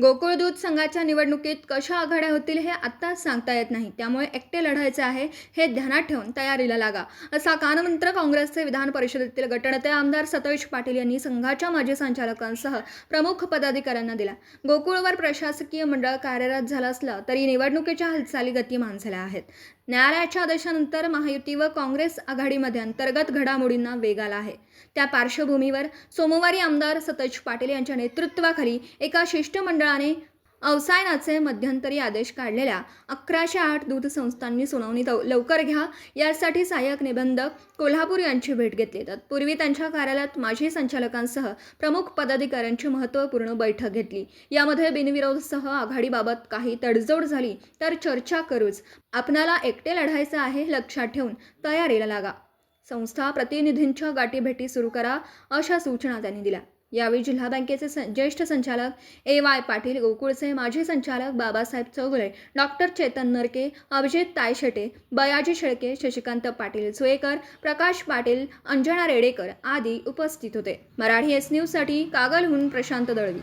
गोकुळ दूध संघाच्या निवडणुकीत कशा आघाड्या होतील हे आत्ताच सांगता येत नाही. त्यामुळे एकटे लढायचे आहे हे ध्यानात ठेवून तयारीला लागा, असा कानमंत्र काँग्रेसचे विधान परिषदेतील गटनेते आमदार सतेज पाटील यांनी संघाच्या माजी संचालकांसह प्रमुख पदाधिकाऱ्यांना दिला. गोकुळवर प्रशासकीय मंडळ कार्यरत झालं असलं तरी निवडणुकीच्या हालचाली गतिमान झाल्या आहेत. न्यायालयाच्या आदेशानंतर महायुती व काँग्रेस आघाडीमध्ये अंतर्गत घडामोडींना वेग आला आहे. त्या पार्श्वभूमीवर सोमवारी आमदार सतेज पाटील यांच्या नेतृत्वाखाली एका शिष्टमंडळाने अवसायनाचे मध्यंतरी आदेश काढलेल्या 1108 दूध संस्थांनी सुनावणी लवकर घ्या यासाठी सहाय्यक निबंधक कोल्हापूर यांची भेट घेतली. तत्पूर्वी त्यांच्या कार्यालयात माजी संचालकांसह प्रमुख पदाधिकाऱ्यांची महत्त्वपूर्ण बैठक घेतली. यामध्ये बिनविरोधसह आघाडीबाबत काही तडजोड झाली तर चर्चा करूच, आपणाला एकटे लढायचं आहे लक्षात ठेवून तयारीला लागा, संस्था प्रतिनिधींच्या गाठीभेटी सुरू करा, अशा सूचना त्यांनी दिल्या. यावेळी जिल्हा बँकेचे ज्येष्ठ संचालक A.Y. पाटील, गोकुळचे माजी संचालक बाबासाहेब चौगुले, डॉक्टर चेतन नरके, अभिजित तायशेटे, बयाजी शेळके, शशिकांत पाटील सुयेकर, प्रकाश पाटील, अंजना रेडेकर आदी उपस्थित होते. मराठी S न्यूजसाठी कागलहून प्रशांत दळवी.